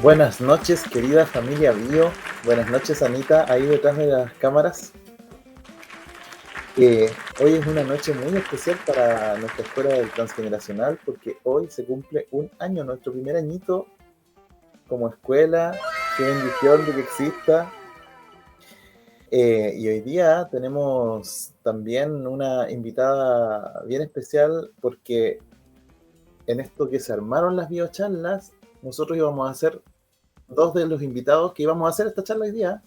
Buenas noches, querida familia Bio. Buenas noches, Anita, ahí detrás de las cámaras. Hoy es una noche muy especial para nuestra escuela del Transgeneracional porque hoy se cumple un año, nuestro primer añito como escuela. Qué bendición de que exista. Y hoy día tenemos también una invitada bien especial porque en esto que se armaron las biocharlas, nosotros íbamos a hacer dos de los invitados que íbamos a hacer esta charla hoy día,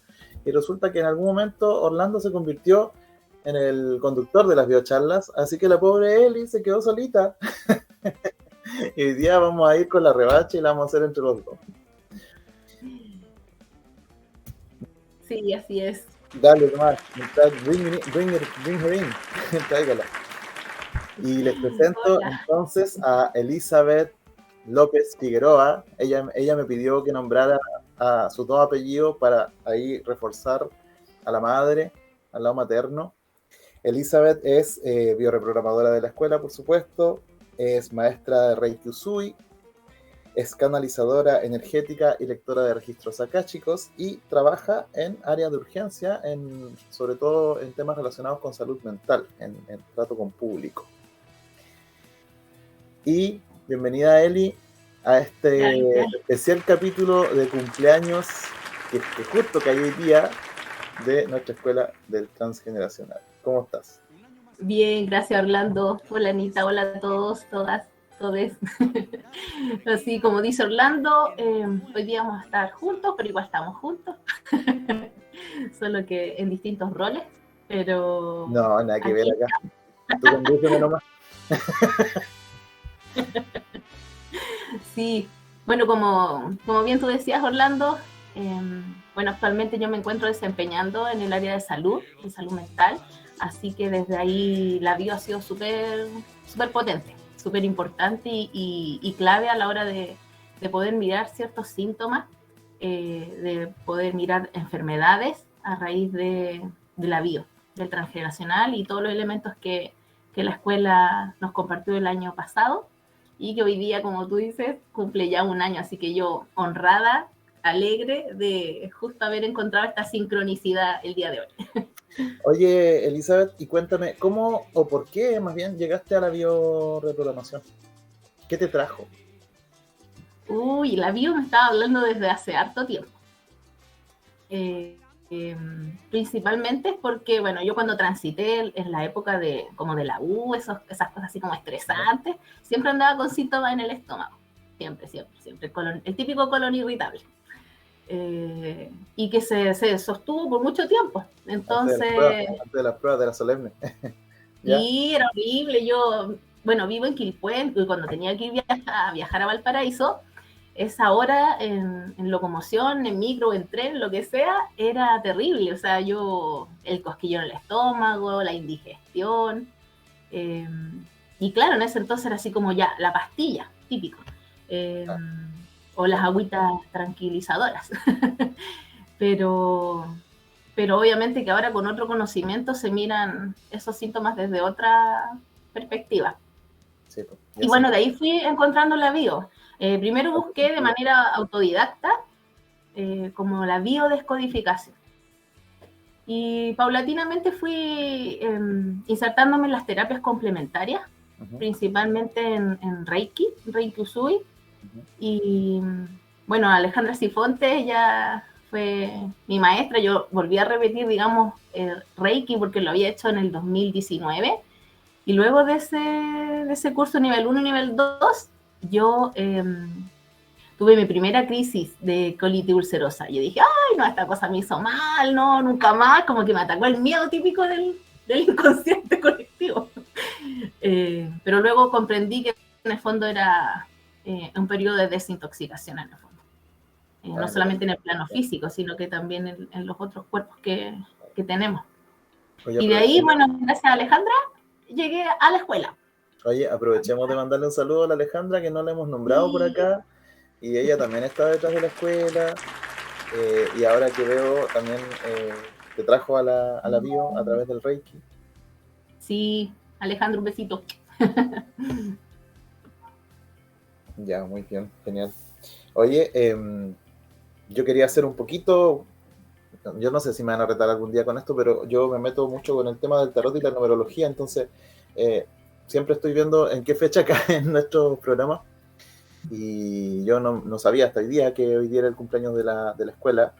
y resulta que en algún momento Orlando se convirtió en el conductor de las biocharlas, así que la pobre Eli se quedó solita. Y hoy día vamos a ir con la revancha y la vamos a hacer entre los dos. Sí, así es. Dale, Tomás, bring her in. Tráigala. Y les presento Hola. entonces a Elizabeth López Figueroa. Ella me pidió que nombrara a sus dos apellidos para ahí reforzar a la madre, al lado materno. Elizabeth es bioreprogramadora de la escuela, por supuesto, es maestra de Reiki Usui, es canalizadora energética y lectora de registros akáshicos y trabaja en áreas de urgencia, sobre todo en temas relacionados con salud mental, en trato con público. Y bienvenida, Eli, a este especial capítulo de cumpleaños que justo cayó hoy día de nuestra escuela del Transgeneracional. ¿Cómo estás? Bien, gracias Orlando. Hola Anita, hola a todos, todas, todes. Así como dice Orlando, hoy día vamos a estar juntos, pero igual estamos juntos. Solo que en distintos roles, pero... No, nada que ver acá. Tú condúceme nomás. Sí, bueno, como bien tú decías, Orlando, bueno, actualmente yo me encuentro desempeñando en el área de salud mental, así que desde ahí la bio ha sido súper potente, súper importante y clave a la hora de poder mirar ciertos síntomas, de poder mirar enfermedades a raíz de la bio, del transgeneracional y todos los elementos que la escuela nos compartió el año pasado y que hoy día, como tú dices, cumple ya un año, así que yo honrada, alegre de justo haber encontrado esta sincronicidad el día de hoy. Oye, Elizabeth, y cuéntame, ¿cómo o por qué más bien llegaste a la bioreprogramación? ¿Qué te trajo? Uy, la bio me estaba hablando desde hace harto tiempo. Principalmente porque, bueno, yo cuando transité en la época de como de la U, esas cosas así como estresantes, siempre andaba con síntomas en el estómago. Siempre. El típico colon irritable. Y que se sostuvo por mucho tiempo. Entonces, Antes de las pruebas de la solemne. ¿Ya? y era horrible. Yo, bueno, vivo en Quilpué y cuando tenía que ir a viajar a Valparaíso, esa hora en locomoción, en micro, en tren, lo que sea, era terrible. O sea, el cosquillo en el estómago, la indigestión. Y claro, en ese entonces era así como ya la pastilla, típico. Eh, Ah, o las agüitas tranquilizadoras. pero, pero obviamente que ahora con otro conocimiento se miran esos síntomas desde otra perspectiva. sí, Y bueno, de ahí fui encontrando la bio. Primero busqué de manera autodidacta como la biodescodificación. Y paulatinamente fui insertándome en las terapias complementarias, principalmente en Reiki Usui. Y bueno, Alejandra Sifonte, ella fue mi maestra. Yo volví a repetir, digamos, Reiki porque lo había hecho en el 2019. Y luego de ese curso nivel 1 y nivel 2, yo tuve mi primera crisis de colitis ulcerosa. Yo dije, ay, no, esta cosa me hizo mal, no, nunca más. Como que me atacó el miedo típico del inconsciente colectivo. Pero luego comprendí que en el fondo era un periodo de desintoxicación en el fondo. No solamente en el plano físico, sino que también en los otros cuerpos que tenemos. Oye, Y de ahí, bueno, gracias a Alejandra, llegué a la escuela. Oye, aprovechemos de mandarle un saludo a la Alejandra, que no la hemos nombrado por acá, y ella también está detrás de la escuela, y ahora que veo también te trajo a la bio a través del Reiki. Sí, Alejandro, un besito. Ya, muy bien, genial. Oye, yo quería hacer un poquito, yo no sé si me van a retar algún día con esto, pero yo me meto mucho con el tema del tarot y la numerología, entonces siempre estoy viendo en qué fecha caen nuestros programas, y yo no sabía hasta hoy día que hoy día era el cumpleaños de la escuela,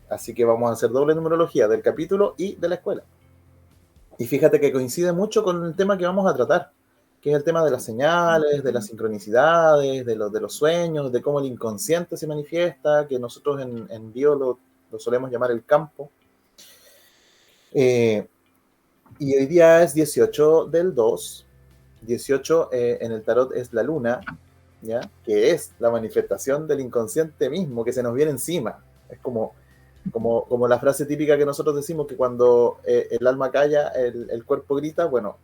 así que vamos a hacer doble numerología del capítulo y de la escuela. Y fíjate que coincide mucho con el tema que vamos a tratar, que es el tema de las señales, de las sincronicidades, de los sueños, de cómo el inconsciente se manifiesta, que nosotros en bio lo solemos llamar el campo. Y hoy día es 18 del 2. 18 en el tarot es la luna, ¿ya? Que es la manifestación del inconsciente mismo que se nos viene encima. Es como la frase típica que nosotros decimos, que cuando el alma calla, el cuerpo grita. Bueno,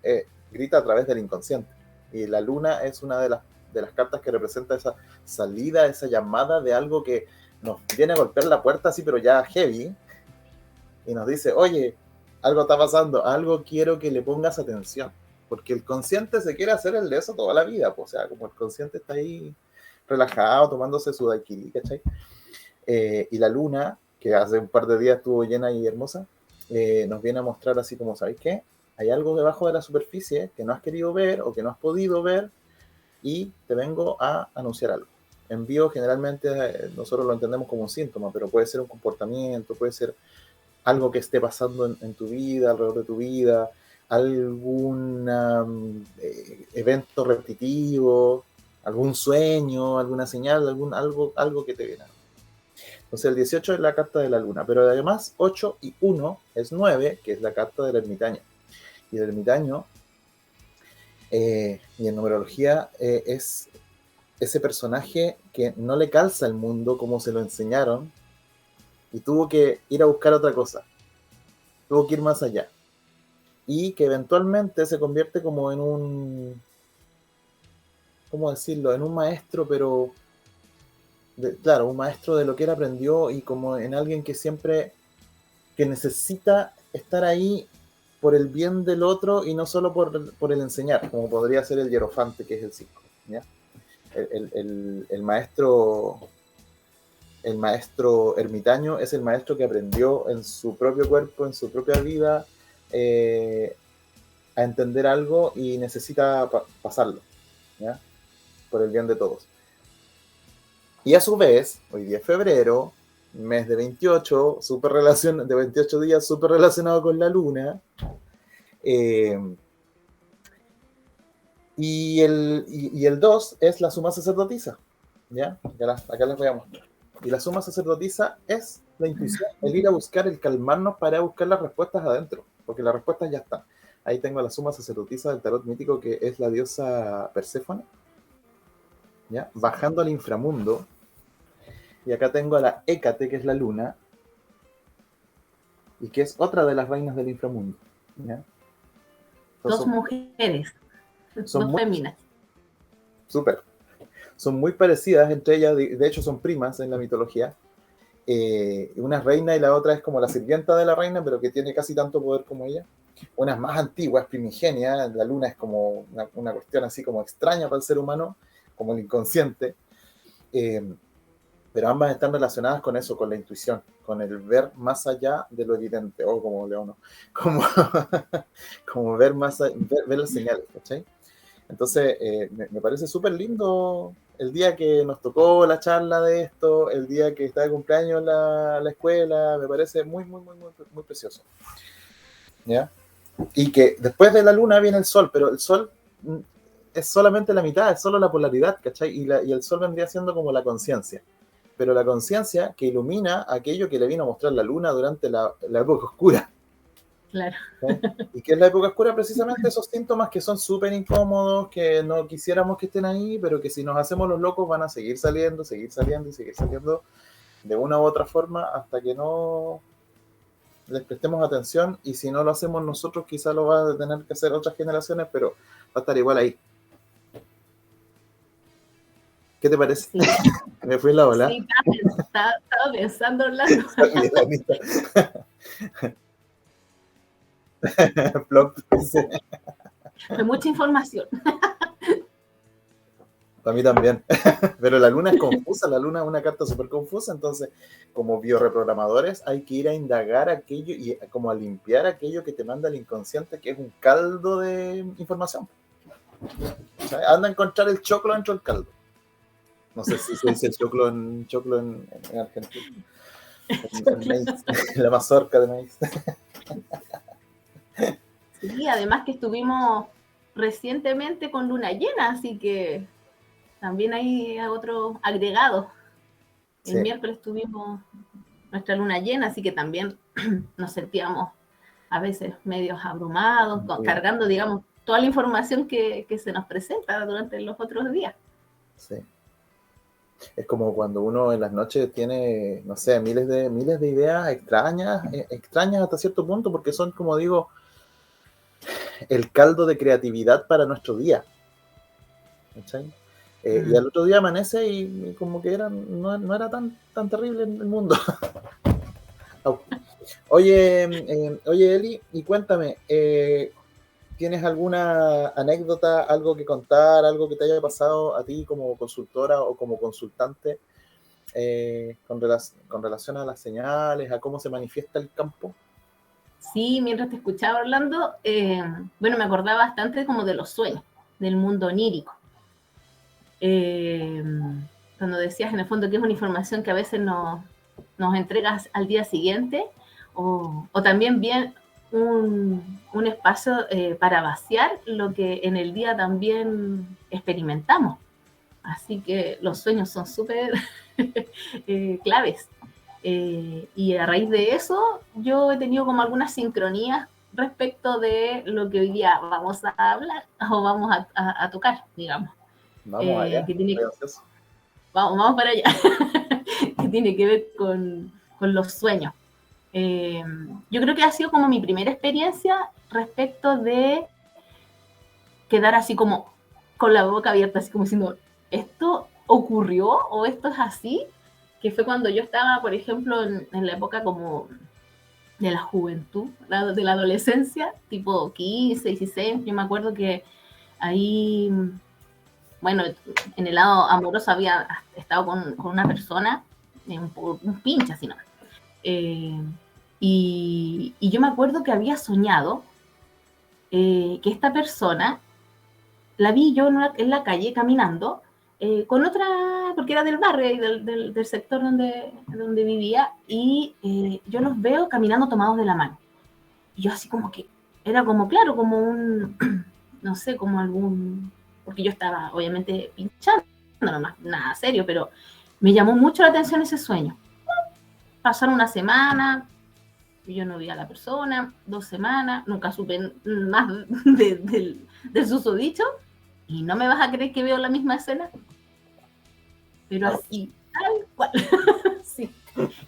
grita a través del inconsciente. Y la luna es una de las cartas que representa esa salida, esa llamada de algo que nos viene a golpear la puerta así, pero ya heavy, y nos dice, oye, algo está pasando, algo quiero que le pongas atención. Porque el consciente se quiere hacer el de eso toda la vida, pues, o sea, como el consciente está ahí relajado, tomándose su daiquiri, ¿cachai? Y la luna, que hace un par de días estuvo llena y hermosa, nos viene a mostrar así como, ¿sabéis qué? Hay algo debajo de la superficie que no has querido ver o que no has podido ver, y te vengo a anunciar algo. Envío generalmente nosotros lo entendemos como un síntoma, pero puede ser un comportamiento, puede ser algo que esté pasando en tu vida, alrededor de tu vida, algún evento repetitivo, algún sueño, alguna señal, algo que te viene. Entonces el 18 es la carta de la luna, pero además 8 y 1 es 9, que es la carta del ermitaño. Y el ermitaño, y en numerología, es ese personaje que no le calza el mundo como se lo enseñaron, y tuvo que ir a buscar otra cosa, tuvo que ir más allá, y que eventualmente se convierte como en un, ¿cómo decirlo?, en un maestro, pero claro, un maestro de lo que él aprendió, y como en alguien que siempre, que necesita estar ahí por el bien del otro y no solo por el enseñar, como podría ser el hierofante, que es el 5, ¿ya? El maestro ermitaño es el maestro que aprendió en su propio cuerpo, en su propia vida, a entender algo, y necesita pasarlo, ¿ya? Por el bien de todos. Y a su vez, hoy día es febrero, mes de 28, de 28 días, súper relacionado con la luna. Y el 2 es la suma sacerdotisa, ¿ya? Acá les voy a mostrar. Y la suma sacerdotisa es la intuición, el ir a buscar, el calmarnos para buscar las respuestas adentro, porque las respuestas ya están. Ahí tengo la suma sacerdotisa del tarot mítico, que es la diosa Perséfone, ¿ya? Bajando al inframundo. Y acá tengo a la Hécate, que es la luna, y que es otra de las reinas del inframundo, ¿ya? Dos mujeres, dos féminas. Súper. Son muy parecidas entre ellas, de hecho son primas en la mitología. Una es reina y la otra es como la sirvienta de la reina, pero que tiene casi tanto poder como ella. Una es más antigua, es primigenia, la luna es como una cuestión así como extraña para el ser humano, como el inconsciente. Pero ambas están relacionadas con eso, con la intuición, con el ver más allá de lo evidente, o como Leono, como ver ver las señales, ¿cachai? Entonces, me parece súper lindo el día que nos tocó la charla de esto, el día que está de cumpleaños la escuela, me parece muy, muy, muy, muy, muy precioso, ¿ya? Y que después de la luna viene el sol, pero el sol es solamente la mitad, es solo la polaridad, ¿cachai? Y el sol vendría siendo como la conciencia, pero la conciencia que ilumina aquello que le vino a mostrar la luna durante la época oscura. Claro. ¿Sí? ¿Y qué es la época oscura? Precisamente esos síntomas que son súper incómodos, que no quisiéramos que estén ahí, pero que si nos hacemos los locos van a seguir saliendo de una u otra forma, hasta que no les prestemos atención. Y si no lo hacemos nosotros, quizá lo va a tener que hacer otras generaciones, pero va a estar igual ahí. ¿Qué te parece? Sí. Me fui en la ola. Sí, estaba pensando, Orlando. Plop. Fue mucha información. Para mí también. Pero la luna es confusa, la luna es una carta súper confusa, entonces como bioreprogramadores hay que ir a indagar aquello y como a limpiar aquello que te manda el inconsciente, que es un caldo de información. O sea, anda a encontrar el choclo dentro del caldo. No sé si se dice choclo en Argentina. En maíz, la mazorca de maíz. Sí, además que estuvimos recientemente con luna llena, así que también hay otro agregado. El Sí. miércoles tuvimos nuestra luna llena, así que también nos sentíamos a veces medios abrumados, cargando, digamos, toda la información que se nos presenta durante los otros días. Sí. Es como cuando uno en las noches tiene, no sé, miles de ideas extrañas hasta cierto punto, porque son, como digo, el caldo de creatividad para nuestro día. ¿Cachai? Y al otro día amanece y como que no era tan terrible en el mundo. Oye, Eli, y cuéntame, ¿tienes alguna anécdota, algo que contar, algo que te haya pasado a ti como consultora o como consultante con relación a las señales, a cómo se manifiesta el campo? Sí, mientras te escuchaba, Orlando, bueno, me acordaba bastante como de los sueños, del mundo onírico. Cuando decías en el fondo que es una información que a veces nos entregas al día siguiente, o también bien un espacio para vaciar lo que en el día también experimentamos. Así que los sueños son súper claves. Y a raíz de eso, yo he tenido como algunas sincronías respecto de lo que hoy día vamos a hablar o vamos a tocar, digamos. Vamos allá. Vamos para allá. Que tiene que ver con los sueños. Yo creo que ha sido como mi primera experiencia respecto de quedar así como con la boca abierta, así como diciendo, ¿esto ocurrió o esto es así? Que fue cuando yo estaba, por ejemplo, en la época como de la juventud, de la adolescencia, tipo 15, 16, yo me acuerdo que ahí, bueno, en el lado amoroso había estado con una persona, un pinche así, ¿no? Y yo me acuerdo que había soñado que esta persona la vi yo en la calle caminando con otra, porque era del barrio y del sector donde vivía, y yo los veo caminando tomados de la mano. Y yo así como que, era como, claro, como un, no sé, como algún, porque yo estaba obviamente pinchando, no más, nada serio, pero me llamó mucho la atención ese sueño. Pasaron una semana, yo no vi a la persona, 2 semanas, nunca supe más del susodicho, y no me vas a creer que veo la misma escena, pero así, tal cual. Sí.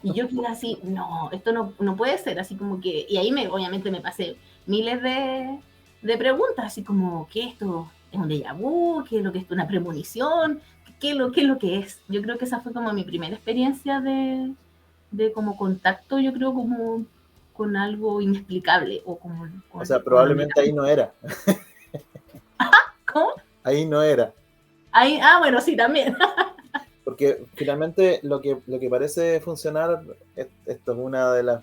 Y yo quedé así, no, esto no puede ser, así como que, y ahí obviamente me pasé miles de preguntas, así como, ¿qué esto es un déjà vu? ¿Qué es lo que es una premonición? ¿Qué es lo que es? Yo creo que esa fue como mi primera experiencia de como contacto, yo creo, como con algo inexplicable. O sea, probablemente ahí no era. ¿Cómo? Ahí no era. Ahí, bueno, sí, también. Porque finalmente lo que parece funcionar, esto es una de las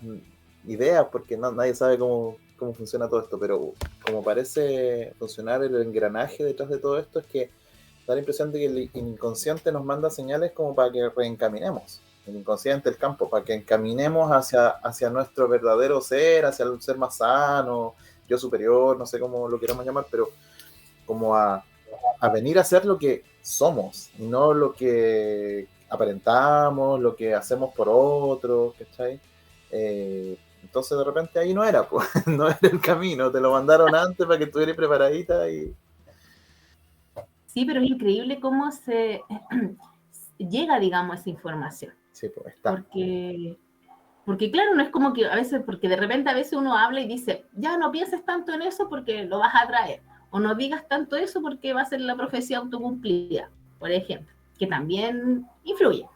ideas, porque nadie sabe cómo funciona todo esto, pero como parece funcionar el engranaje detrás de todo esto, es que da la impresión de que el inconsciente nos manda señales como para que reencaminemos. El inconsciente, el campo, para que encaminemos hacia nuestro verdadero ser, hacia el ser más sano, yo superior, no sé cómo lo queramos llamar, pero como a venir a ser lo que somos, y no lo que aparentamos, lo que hacemos por otros, ¿cachai? Entonces de repente ahí no era, pues, no era el camino, te lo mandaron antes para que estuvieras preparadita y... Sí, pero es increíble cómo se llega, digamos, esa información. Sí, pues está. Porque claro, no es como que a veces, porque de repente a veces uno habla y dice, ya no pienses tanto en eso porque lo vas a atraer, o no digas tanto eso porque va a ser la profecía autocumplida, por ejemplo, que también influye.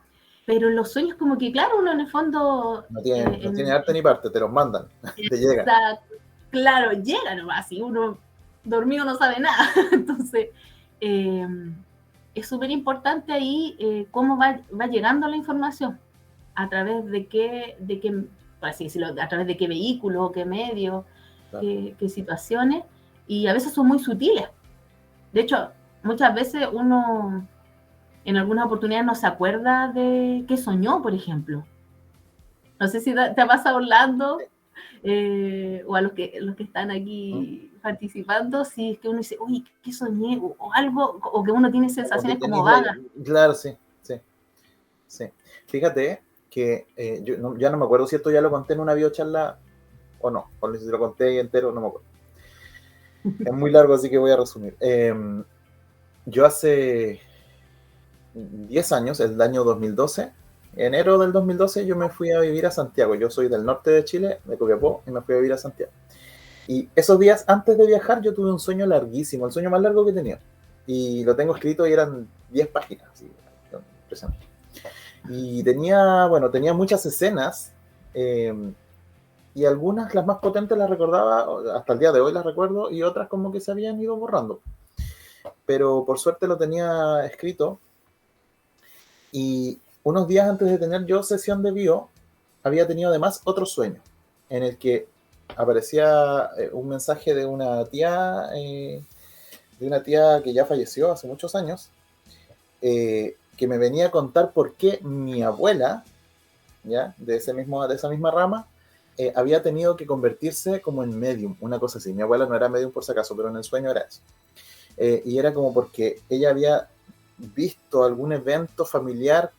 Pero en los sueños como que, claro, uno en el fondo... No tiene arte ni parte, te los mandan, te llegan. Claro, llega nomás, y uno dormido no sabe nada. Entonces, es súper importante ahí cómo va llegando la información, a través de qué, por así decirlo, a través de qué vehículo, qué medio, Claro. qué situaciones, y a veces son muy sutiles. De hecho, muchas veces uno en algunas oportunidades no se acuerda de qué soñó, por ejemplo. No sé si te ha pasado, Orlando, o a los que están ¿Mm? aquí participando, si es que uno dice, uy, ¿qué soñé? O algo, o que uno tiene Como que sensaciones como tenéis vagas. Claro, sí, sí, sí. Fíjate que yo ya no me acuerdo si esto ya lo conté en una videocharla o no, o si lo conté entero, no me acuerdo. Es muy largo, así que voy a resumir. Yo hace 10 años, el año 2012, enero del 2012, yo me fui a vivir a Santiago. Yo soy del norte de Chile, de Copiapó, y me fui a vivir a Santiago. Y esos días antes de viajar yo tuve un sueño larguísimo, el sueño más largo que he tenido. Y lo tengo escrito y eran 10 páginas. Así, impresionante. Y tenía muchas escenas, y algunas, las más potentes, las recordaba, hasta el día de hoy las recuerdo, y otras como que se habían ido borrando. Pero por suerte lo tenía escrito. Y unos días antes de tener yo sesión de bio, había tenido además otro sueño, en el que aparecía un mensaje de una tía que ya falleció hace muchos años, que me venía a contar por qué mi abuela, ¿ya? De esa misma rama, había tenido que convertirse como en medium, una cosa así. Mi abuela no era medium por si acaso, pero en el sueño era eso. Y era como porque ella había visto algún evento familiar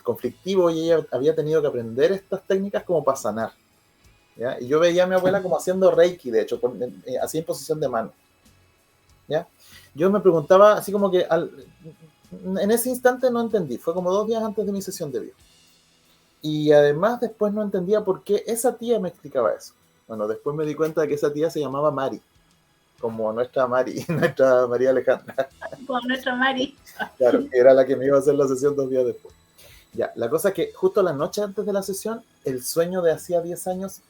conflictivo y ella había tenido que aprender estas técnicas como para sanar. ¿Ya? Y yo veía a mi abuela como haciendo reiki, de hecho, así en posición de mano. ¿Ya? Yo me preguntaba, así como que en ese instante no entendí, fue como 2 días antes de mi sesión de bio. Y además después no entendía por qué esa tía me explicaba eso. Bueno, después me di cuenta de que esa tía se llamaba Mari, como nuestra Mari, nuestra María Alejandra. Con nuestra Mari. Claro, que era la que me iba a hacer la sesión 2 días después. Ya, la cosa es que justo la noche antes de la sesión, el sueño de hacía 10 años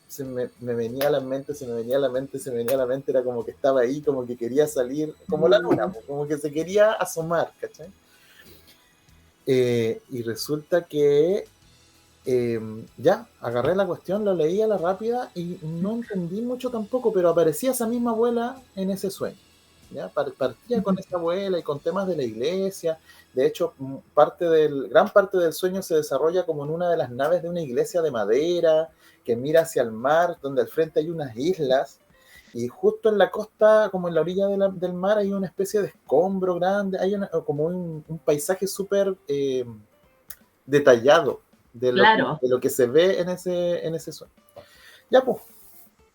me venía a la mente, se me venía a la mente, se me venía a la mente, era como que estaba ahí, como que quería salir, como la luna, como que se quería asomar, ¿cachai? Y resulta que ya, agarré la cuestión, lo leí a la rápida y no entendí mucho tampoco, pero aparecía esa misma abuela en ese sueño. ¿Ya? Partía con esa abuela y con temas de la iglesia. De hecho, gran parte del sueño se desarrolla como en una de las naves de una iglesia de madera que mira hacia el mar, donde al frente hay unas islas. Y justo en la costa, como en la orilla del mar, hay una especie de escombro grande, hay como un paisaje súper detallado Claro. de lo que se ve en ese sueño. Ya, pues,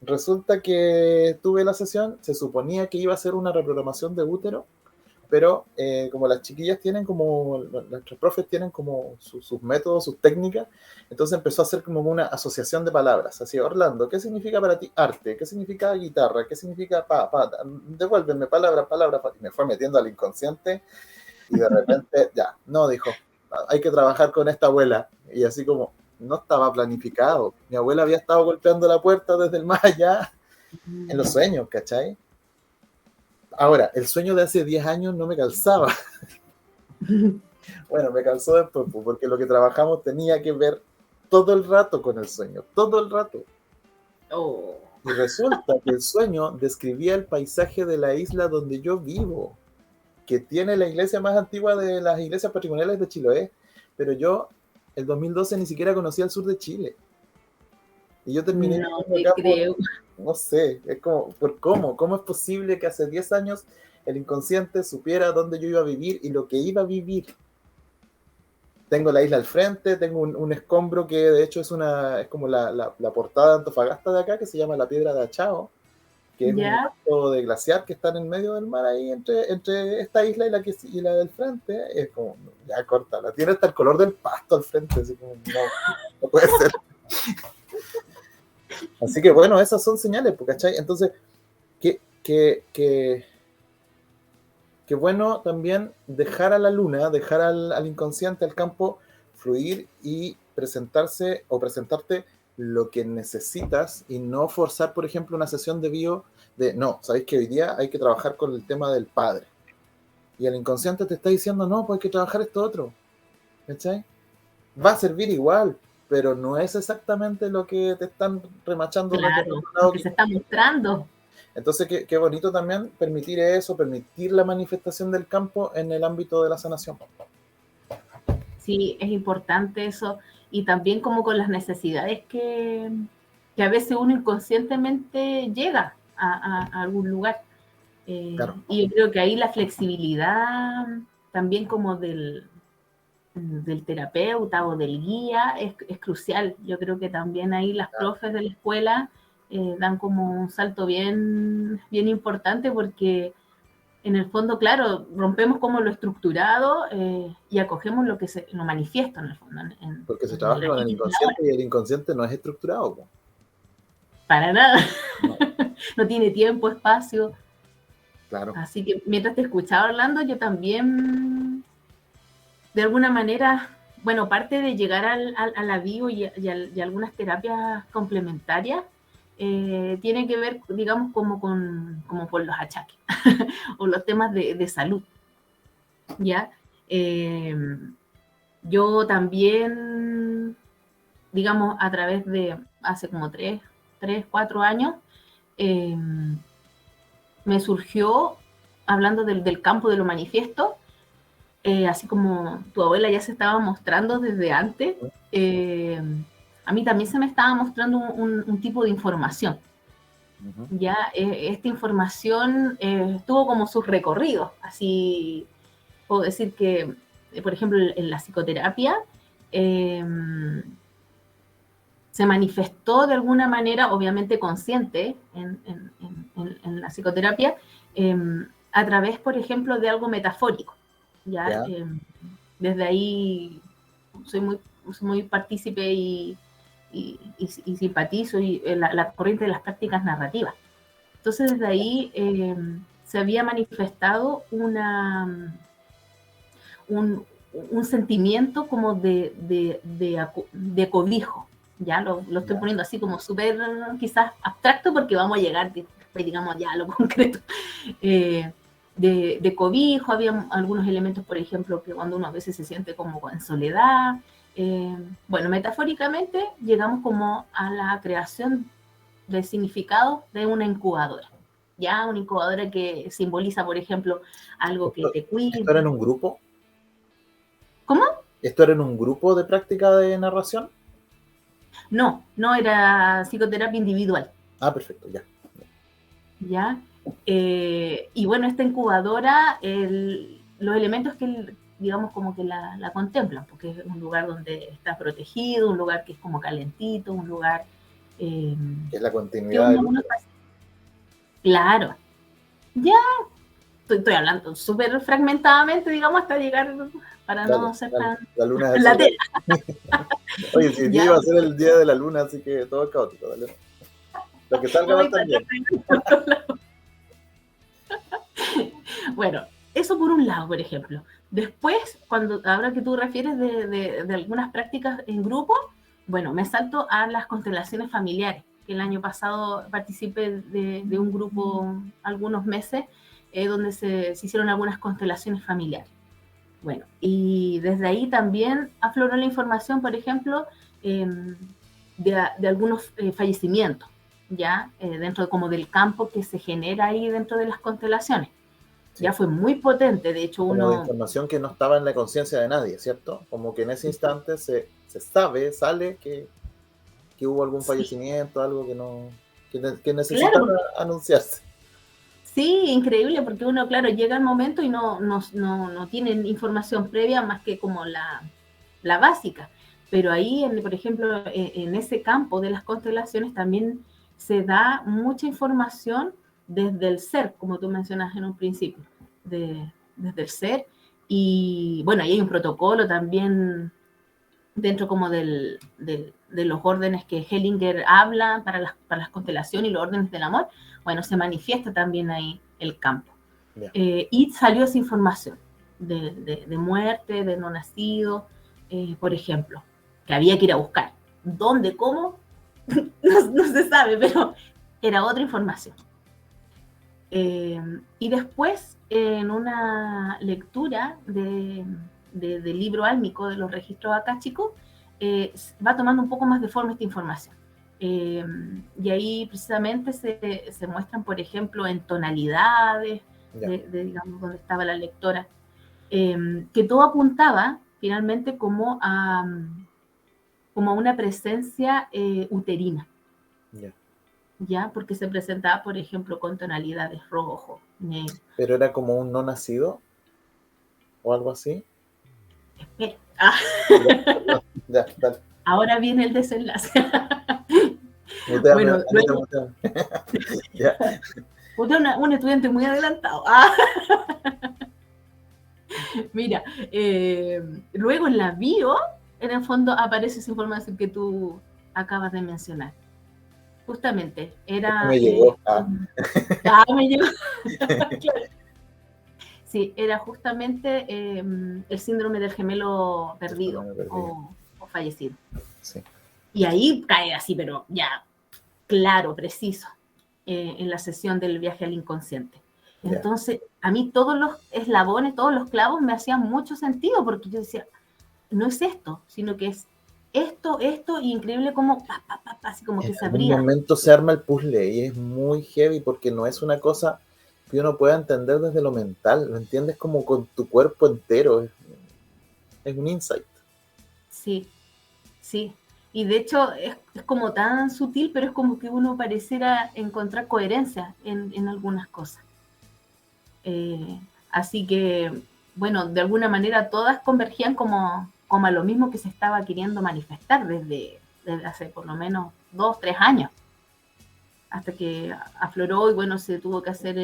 resulta que tuve la sesión, se suponía que iba a ser una reprogramación de útero, pero como las chiquillas tienen como, nuestros profes tienen como sus métodos, sus técnicas, entonces empezó a hacer como una asociación de palabras, así, Orlando, ¿qué significa para ti arte? ¿Qué significa guitarra? ¿Qué significa devuélveme palabra, y me fue metiendo al inconsciente, y de repente, ya, no, dijo, hay que trabajar con esta abuela, y así como, no estaba planificado, mi abuela había estado golpeando la puerta desde el más allá, en los sueños, ¿cachai? Ahora, el sueño de hace 10 años no me calzaba. Bueno, me calzó después, porque lo que trabajamos tenía que ver todo el rato con el sueño, todo el rato. Oh. Y resulta que el sueño describía el paisaje de la isla donde yo vivo, que tiene la iglesia más antigua de las iglesias patrimoniales de Chiloé, pero yo, el 2012, ni siquiera conocía el sur de Chile. Y yo terminé No viviendo te acá creo. no sé, es como, ¿cómo es posible que hace 10 años el inconsciente supiera dónde yo iba a vivir y lo que iba a vivir? Tengo la isla al frente, tengo un escombro que de hecho es como la portada de Antofagasta de acá, que se llama la Piedra de Achao, que es un ¿Ya? pasto de glaciar que está en el medio del mar ahí entre esta isla y la del frente. Es como, ya corta, tiene hasta el color del pasto al frente, así como, no puede ser. Así que bueno, esas son señales, ¿cachai? Entonces, qué bueno también dejar a la luna, dejar al inconsciente, al campo, fluir y presentarte lo que necesitas y no forzar, por ejemplo, una sesión de bio no, sabéis que hoy día hay que trabajar con el tema del padre. Y el inconsciente te está diciendo, no, pues hay que trabajar esto otro. ¿Cachai? Va a servir igual, pero no es exactamente lo que te están remachando desde el Claro, otro lo lado. que se está mostrando. Entonces, qué bonito también permitir eso, permitir la manifestación del campo en el ámbito de la sanación. Sí, es importante eso. Y también como con las necesidades que a veces uno inconscientemente llega a algún lugar. Claro. Y yo creo que ahí la flexibilidad también como del terapeuta o del guía es crucial. Yo creo que también ahí las profes de la escuela dan como un salto bien, bien importante porque en el fondo, claro, rompemos como lo estructurado y acogemos lo manifiesto en el fondo. Porque se En el trabaja con aquí el y en la ahora. inconsciente y el inconsciente no es estructurado. Po. Para nada. No, No tiene tiempo, espacio. claro. Así que mientras te escuchaba hablando, yo también, de alguna manera, bueno, parte de llegar a la bio y algunas terapias complementarias, tiene que ver, digamos, como con los achaques o los temas de salud, ¿ya? Eh, yo también, digamos, a través de hace como 4 años, eh, me surgió, hablando del campo de lo manifiesto, así como tu abuela ya se estaba mostrando desde antes, eh, a mí también se me estaba mostrando un tipo de información. Ya esta información tuvo como sus recorridos, así puedo decir que, por ejemplo, en la psicoterapia, eh, se manifestó de alguna manera, obviamente consciente en la psicoterapia, a través, por ejemplo, de algo metafórico. ¿Ya? ¿Ya? Desde ahí soy muy partícipe y simpatizo y la corriente de las prácticas narrativas. Entonces, desde ahí se había manifestado un sentimiento como de cobijo. Ya lo estoy ¿Ya? poniendo así como súper quizás abstracto porque vamos a llegar, digamos, ya a lo concreto. De cobijo, había algunos elementos, por ejemplo, que cuando uno a veces se siente como en soledad. Bueno, metafóricamente llegamos como a la creación de significado de una incubadora. Ya, una incubadora que simboliza, por ejemplo, algo que te ¿Esto era cuida. en un grupo? ¿Cómo? ¿Esto era en un grupo de práctica de narración? No, no era psicoterapia individual. Ah, perfecto, ya. ¿Ya? Y bueno, esta incubadora, los elementos que, digamos, como que la contemplan, porque es un lugar donde está protegido, un lugar que es como calentito, un lugar eh, Es la que continuidad del uno útero. está... Claro, ya estoy hablando súper fragmentadamente, digamos, hasta llegar para Dale, no ser dale. tan La luna es el latera. Oye, si el día Ya, iba a ser el día de la luna, así que todo es caótico, dale. Lo que salga va a hoy estar bien. bueno, eso por un lado, por ejemplo. Después, ahora que tú refieres de algunas prácticas en grupo, bueno, me salto a las constelaciones familiares, que el año pasado participé de un grupo algunos meses donde se hicieron algunas constelaciones familiares. Bueno, y desde ahí también afloró la información, por ejemplo, eh, de algunos fallecimientos, ya dentro como del campo que se genera ahí dentro de las constelaciones. Ya Sí. fue muy potente, de hecho Como de uno... información que no estaba en la conciencia de nadie, ¿cierto? Como que en ese instante se sabe, sale que hubo algún Sí, fallecimiento, algo que claro, necesitaba anunciarse. sí, increíble, porque uno, claro, llega el momento y no tienen información previa más que como la básica. Pero ahí, por ejemplo, en ese campo de las constelaciones también se da mucha información desde el ser, como tú mencionas en un principio, desde el ser. Y bueno, ahí hay un protocolo también dentro como de los órdenes que Hellinger habla para las constelaciones y los órdenes del amor, bueno, se manifiesta también ahí el campo. Ya. Y salió esa información de muerte, de no nacido, por ejemplo, que había que ir a buscar. ¿Dónde, cómo? No se sabe, pero era otra información. Y después, en una lectura del libro álmico de los registros akáshicos, va tomando un poco más de forma esta información. Y ahí precisamente se muestran, por ejemplo, en tonalidades, digamos, donde estaba la lectora, que todo apuntaba finalmente como a una presencia uterina. ¿Ya? Porque se presentaba, por ejemplo, con tonalidades rojo, negro. ¿Pero era como un no nacido o algo así? Espera. Ya, dale. Ahora viene el desenlace. Muteame, Bueno, Anita, luego, muteame. Ya. usted es un estudiante muy adelantado. Mira, luego en la bio, en el fondo aparece esa información que tú acabas de mencionar. Justamente, era... Me llegó. me llegó. Claro. Sí, era justamente el síndrome del gemelo perdido o fallecido. Sí. Y ahí cae así, pero ya claro, preciso, en la sesión del viaje al inconsciente. Entonces, a mí todos los eslabones, todos los clavos me hacían mucho sentido, porque yo decía, no es esto, sino que es esto, y increíble como, así como que se abría. En algún momento se arma el puzzle y es muy heavy porque no es una cosa que uno pueda entender desde lo mental, lo entiendes como con tu cuerpo entero, es un insight. Sí, sí. Y de hecho es como tan sutil, pero es como que uno pareciera encontrar coherencia en algunas cosas. Así que, bueno, de alguna manera todas convergían como a lo mismo que se estaba queriendo manifestar desde hace por lo menos 2, 3 años, hasta que afloró y bueno, se tuvo que hacer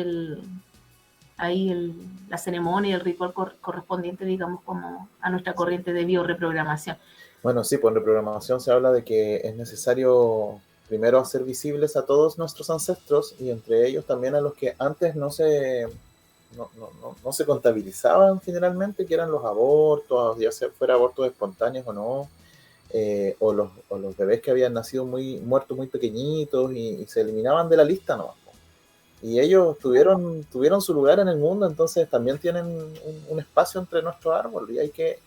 la ceremonia y el ritual correspondiente, digamos, como a nuestra corriente de biorreprogramación. Bueno, sí, pues en reprogramación se habla de que es necesario primero hacer visibles a todos nuestros ancestros y entre ellos también a los que antes no se contabilizaban generalmente, que eran los abortos, ya sea fuera abortos espontáneos o no, o los bebés que habían nacido muertos muy pequeñitos y se eliminaban de la lista nomás. Y ellos tuvieron su lugar en el mundo, entonces también tienen un espacio entre nuestro árbol y hay que...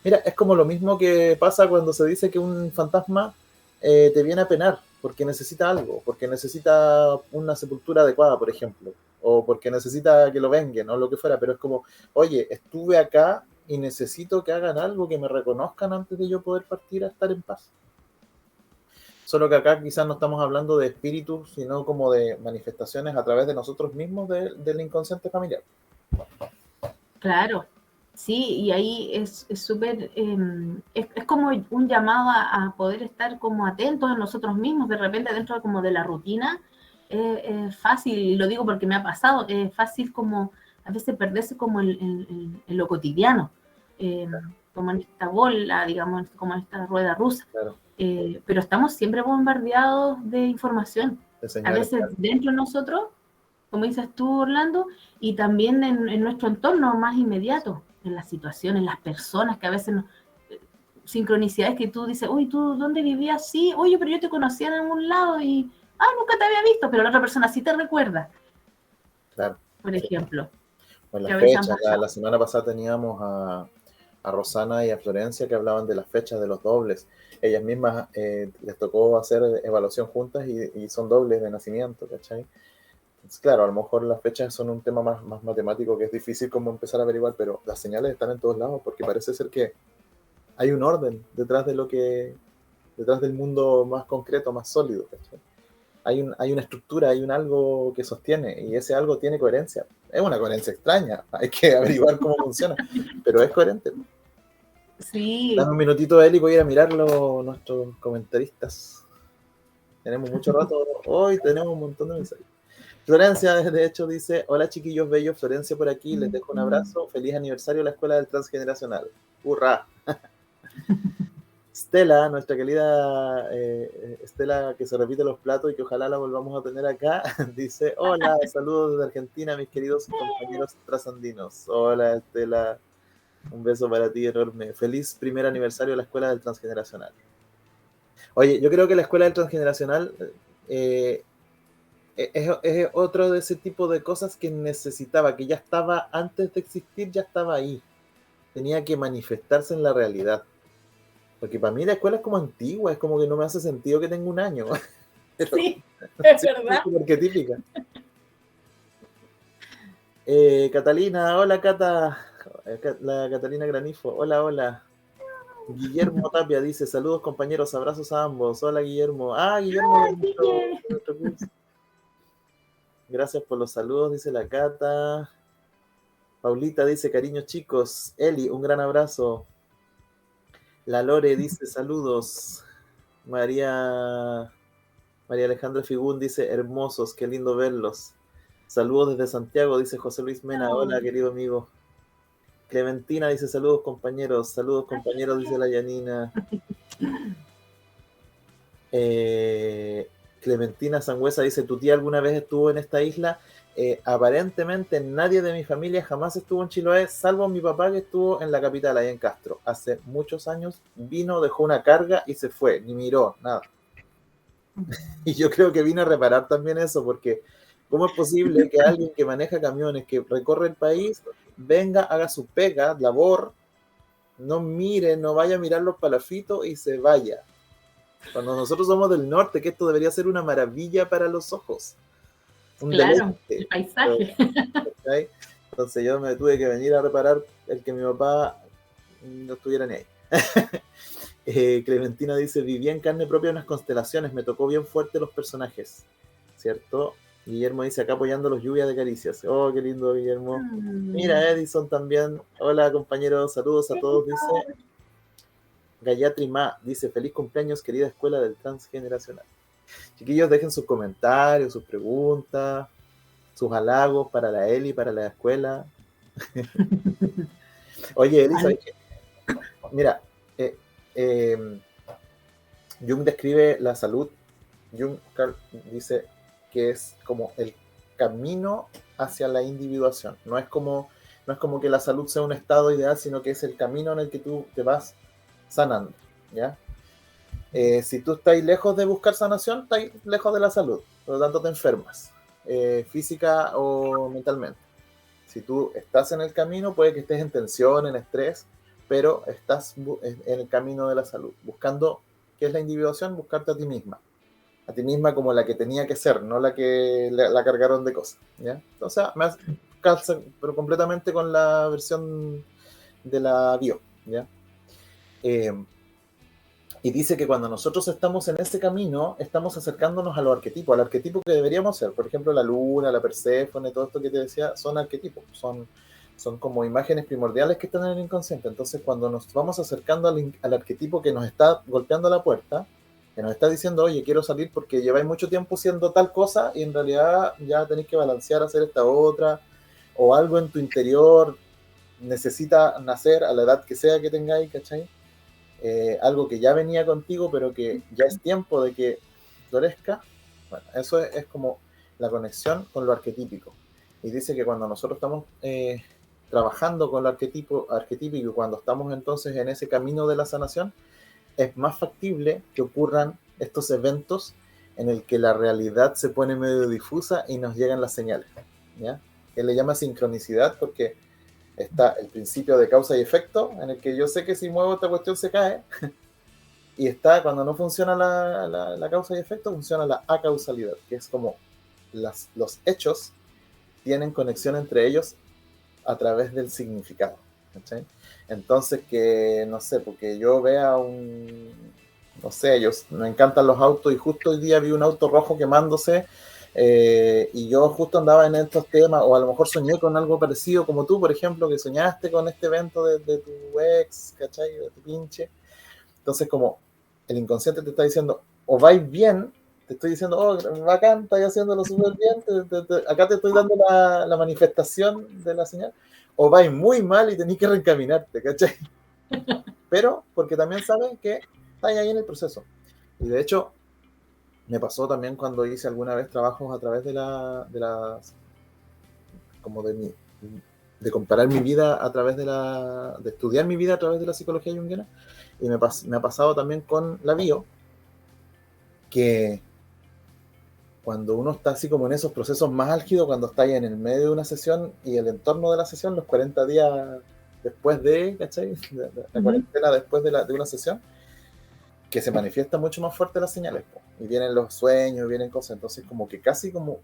Mira, es como lo mismo que pasa cuando se dice que un fantasma te viene a penar porque necesita algo, porque necesita una sepultura adecuada, por ejemplo, o porque necesita que lo venguen o lo que fuera, pero es como, oye, estuve acá y necesito que hagan algo, que me reconozcan antes de yo poder partir a estar en paz. Solo que acá quizás no estamos hablando de espíritus, sino como de manifestaciones a través de nosotros mismos del inconsciente familiar. Claro, sí, y ahí es súper, es como un llamado a poder estar como atentos a nosotros mismos, de repente dentro como de la rutina, es fácil, y lo digo porque me ha pasado, es fácil como a veces perderse como en lo cotidiano, como en esta bola, digamos, como en esta rueda rusa. Claro. Pero estamos siempre bombardeados de información, a veces dentro de nosotros, como dices tú, Orlando, y también en nuestro entorno más inmediato, en las situaciones, en las personas que a veces sincronicidades que tú dices, uy, ¿tú dónde vivías? Sí, oye, pero yo te conocía en algún lado y, nunca te había visto, pero la otra persona sí te recuerda. Claro. Por ejemplo. Bueno, las fechas, la semana pasada teníamos a Rosana y a Florencia que hablaban de las fechas de los dobles. Ellas mismas les tocó hacer evaluación juntas y son dobles de nacimiento, ¿cachai? Entonces, claro, a lo mejor las fechas son un tema más matemático que es difícil como empezar a averiguar, pero las señales están en todos lados porque parece ser que hay un orden detrás del mundo más concreto, más sólido, ¿cachai? Hay una estructura, hay un algo que sostiene y ese algo tiene coherencia. Es una coherencia extraña, hay que averiguar cómo funciona, pero es coherente. Sí. Dame un minutito, Eli, voy a ir a mirarlo nuestros comentaristas. Tenemos mucho rato hoy, tenemos un montón de mensajes. Florencia, de hecho, dice: hola chiquillos bellos, Florencia por aquí, les dejo un abrazo, feliz aniversario a la Escuela del Transgeneracional. ¡Hurra! Stella, nuestra querida Stella, que se repite los platos y que ojalá la volvamos a tener acá, dice: hola, saludos desde Argentina, mis queridos compañeros trasandinos. Hola, Stella, un beso para ti enorme. Feliz primer aniversario de la Escuela del Transgeneracional. Oye, yo creo que la Escuela del Transgeneracional es otro de ese tipo de cosas que necesitaba, que ya estaba antes de existir, ya estaba ahí. Tenía que manifestarse en la realidad. Porque para mí la escuela es como antigua, es como que no me hace sentido que tenga un año. Pero Sí, es sí, es verdad. como arquetípica. Catalina, hola Cata. La Catalina Granifo, hola, hola. Guillermo Tapia dice, saludos compañeros, abrazos a ambos. Hola Guillermo. Ah, Guillermo Ay, de nuestro curso. Gracias por los saludos, dice la Cata. Paulita dice, cariños chicos. Eli, un gran abrazo. La Lore dice, saludos. María Alejandra Figún dice, hermosos, qué lindo verlos. Saludos desde Santiago, dice José Luis Mena. no. Hola, querido amigo. Clementina dice, saludos compañeros, dice la Yanina. Clementina Sangüesa dice, ¿tu tía alguna vez estuvo en esta isla? Aparentemente nadie de mi familia jamás estuvo en Chiloé, salvo mi papá que estuvo en la capital, ahí en Castro. Hace muchos años vino, dejó una carga y se fue, ni miró, nada. Y yo creo que vino a reparar también eso, porque ¿cómo es posible que alguien que maneja camiones, que recorre el país, venga, haga su pega, labor, no mire, no vaya a mirar los palafitos y se vaya? Cuando nosotros somos del norte, que esto debería ser una maravilla para los ojos, un Claro, deleite. el paisaje. ¿Okay? Entonces yo me tuve que venir a reparar el que mi papá no estuviera ni ahí. Clementina dice, viví en carne propia unas constelaciones, me tocó bien fuerte los personajes, ¿cierto? Guillermo dice, acá apoyando los lluvias de caricias. Oh, qué lindo, Guillermo. Mira, Edison también. Hola, compañeros, saludos a todos, dice. Gayatri Ma dice, feliz cumpleaños, querida escuela del transgeneracional. Chiquillos, dejen sus comentarios, sus preguntas, sus halagos para la Eli, para la escuela. Oye, Eli, ¿sabes qué? Mira, Jung describe la salud. Jung dice que es como el camino hacia la individuación. No es como que la salud sea un estado ideal, sino que es el camino en el que tú te vas sanando, ¿ya? Si tú estás lejos de buscar sanación, estás lejos de la salud, por lo tanto te enfermas, física o mentalmente. Si tú estás en el camino, puede que estés en tensión, en estrés, pero estás en el camino de la salud, buscando, ¿qué es la individuación? Buscarte a ti misma como la que tenía que ser, no la que la cargaron de cosas, ¿ya? O sea, me calza, pero completamente con la versión de la bio, ¿ya? Y dice que cuando nosotros estamos en ese camino, estamos acercándonos a los arquetipos, al arquetipo que deberíamos ser. Por ejemplo, la luna, la Perséfone, todo esto que te decía, son arquetipos, son como imágenes primordiales que están en el inconsciente. Entonces, cuando nos vamos acercando al arquetipo que nos está golpeando la puerta, que nos está diciendo, oye, quiero salir porque lleváis mucho tiempo siendo tal cosa y en realidad ya tenéis que balancear, hacer esta otra, o algo en tu interior necesita nacer a la edad que sea que tengáis, ¿cachai? Algo que ya venía contigo, pero que ya es tiempo de que florezca. Bueno, eso es como la conexión con lo arquetípico. Y dice que cuando nosotros estamos trabajando con lo arquetípico y cuando estamos entonces en ese camino de la sanación, es más factible que ocurran estos eventos en el que la realidad se pone medio difusa y nos llegan las señales, ¿ya? Él le llama sincronicidad porque está el principio de causa y efecto, en el que yo sé que si muevo esta cuestión se cae, y está cuando no funciona la causa y efecto, funciona la acausalidad, que es como los hechos tienen conexión entre ellos a través del significado. ¿Sí? Entonces, que no sé, porque yo vea no sé, me encantan los autos y justo hoy día vi un auto rojo quemándose. Y yo justo andaba en estos temas, o a lo mejor soñé con algo parecido como tú, por ejemplo, que soñaste con este evento de tu ex, ¿cachai? De tu pinche. Entonces, como el inconsciente te está diciendo, o vais bien, te estoy diciendo, oh, bacán, estás haciéndolo súper bien, acá te estoy dando la manifestación de la señal, o vais muy mal y tenés que reencaminarte, ¿cachai? Pero porque también sabes que estás ahí en el proceso. Y de hecho, me pasó también cuando hice alguna vez trabajos a través como de comparar mi vida a través de estudiar mi vida a través de la psicología junguiana, y me ha pasado también con la bio, que cuando uno está así como en esos procesos más álgidos, cuando está ahí en el medio de una sesión y el entorno de la sesión, los 40 días después de, ¿cachai? La cuarentena después de una sesión, que se manifiesta mucho más fuerte las señales, po. Y vienen los sueños, vienen cosas, entonces como que casi como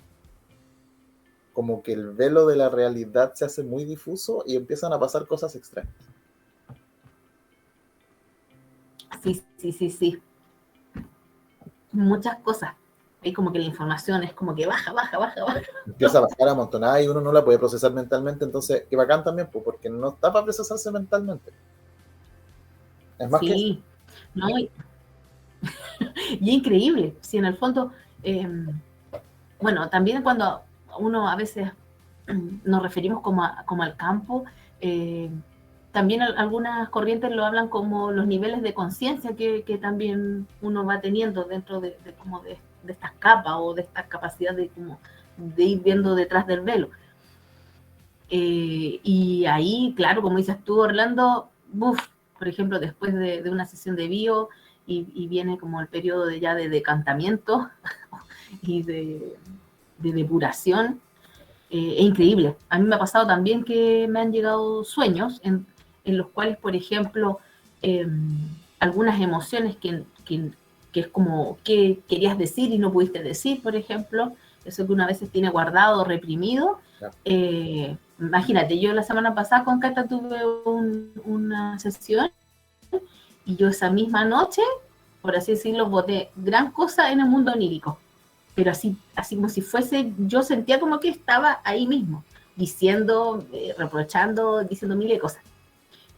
que el velo de la realidad se hace muy difuso y empiezan a pasar cosas extrañas. Sí, sí, sí, sí. Muchas cosas. Hay como que la información es como que baja, baja, baja, baja. Empieza a bajar amontonada y uno no la puede procesar mentalmente, entonces, qué bacán también, pues, porque no está para procesarse mentalmente. Es más que eso. Sí, ¿no? Y increíble, si en el fondo, bueno, también cuando uno a veces nos referimos como al campo, eh, también algunas corrientes lo hablan como los niveles de conciencia que también uno va teniendo dentro como de estas capas o de estas capacidades de ir viendo detrás del velo. Y ahí, claro, como dices tú, Orlando, por ejemplo, después de una sesión de bio y viene como el periodo ya de decantamiento y de depuración, es increíble. A mí me ha pasado también que me han llegado sueños en los cuales, por ejemplo, algunas emociones que es como que querías decir y no pudiste decir, por ejemplo, eso que una vez tiene guardado, reprimido. Claro. Imagínate, yo la semana pasada con Cata tuve una sesión y yo esa misma noche, por así decirlo, boté gran cosa en el mundo onírico, pero así como si fuese, yo sentía como que estaba ahí mismo, diciendo, reprochando, diciendo miles de cosas.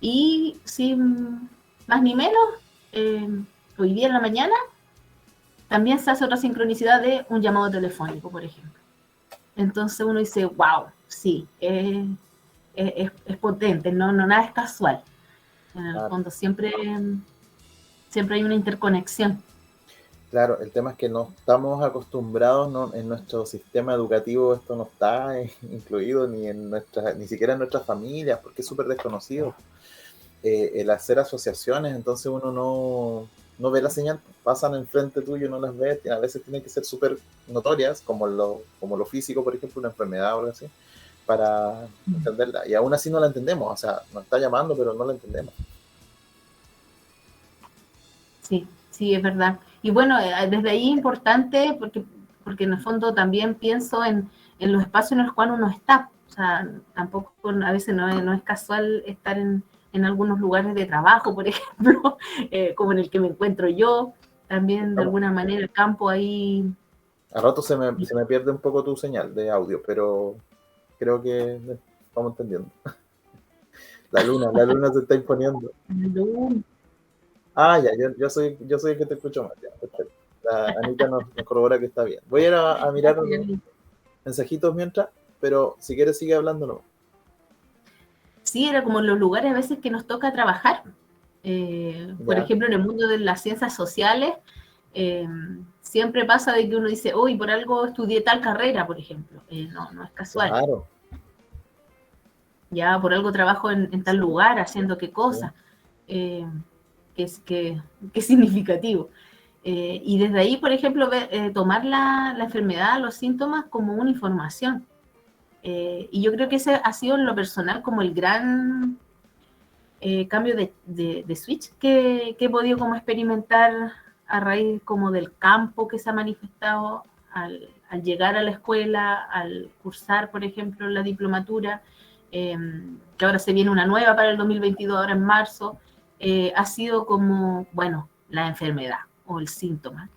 Y sin más ni menos, hoy día en la mañana también se hace otra sincronicidad de un llamado telefónico, por ejemplo. Entonces uno dice, wow, sí, es potente, no, nada es casual. En el fondo siempre hay una interconexión. Claro, el tema es que no estamos acostumbrados, ¿no? En nuestro sistema educativo esto no está incluido ni siquiera en nuestras familias, porque es súper desconocido. El hacer asociaciones, entonces uno no ve la señal, pasan enfrente tuyo, no las ves, a veces tienen que ser súper notorias, como lo físico, por ejemplo, una enfermedad o algo así, para entenderla. Y aún así no la entendemos, o sea, nos está llamando, pero no la entendemos. Sí, sí, es verdad. Y bueno, desde ahí es importante porque en el fondo también pienso en los espacios en los cuales uno está. O sea, tampoco a veces no es casual estar en algunos lugares de trabajo, por ejemplo, como en el que me encuentro yo. También de alguna manera el campo ahí. A rato se me pierde un poco tu señal de audio, pero creo que estamos entendiendo. La luna se está imponiendo. Ah, ya, yo soy el que te escucho más. Ya, perfecto. La Anita nos corrobora que está bien. Voy a ir a mirar unos mensajitos mientras, pero si quieres sigue hablándonos. Sí, era como en los lugares a veces que nos toca trabajar. Por ejemplo, en el mundo de las ciencias sociales, siempre pasa de que uno dice, uy, por algo estudié tal carrera, por ejemplo. No es casual. Claro. Ya, por algo trabajo en tal lugar, haciendo qué cosa. Que es significativo. Y desde ahí, por ejemplo, tomar la enfermedad, los síntomas como una información. Y yo creo que ese ha sido en lo personal como el gran cambio de switch que he podido como experimentar a raíz como del campo que se ha manifestado al llegar a la escuela, al cursar, por ejemplo, la diplomatura, que ahora se viene una nueva para el 2022, ahora en marzo, ha sido como, bueno, la enfermedad o el síntoma,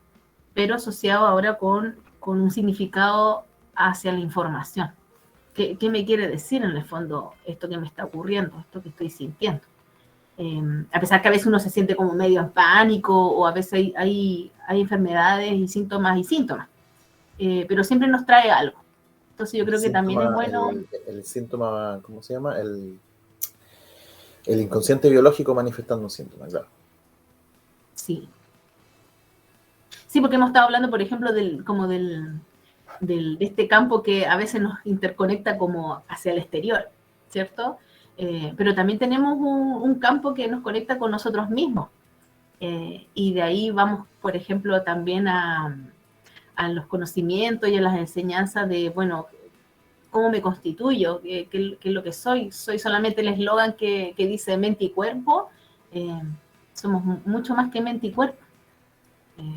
pero asociado ahora con un significado hacia la información. ¿Qué me quiere decir en el fondo esto que me está ocurriendo, esto que estoy sintiendo? A pesar que a veces uno se siente como medio en pánico o a veces hay enfermedades y síntomas, pero siempre nos trae algo. Entonces yo creo que también es bueno. El síntoma, ¿cómo se llama? El inconsciente biológico manifestando un síntoma, claro. Sí. Sí, porque hemos estado hablando, por ejemplo, de este campo que a veces nos interconecta como hacia el exterior, ¿cierto? Pero también tenemos un campo que nos conecta con nosotros mismos. Y de ahí vamos, por ejemplo, también a a los conocimientos y a las enseñanzas de, bueno, cómo me constituyo, qué es lo que soy. Soy solamente el eslogan que dice mente y cuerpo. Somos mucho más que mente y cuerpo.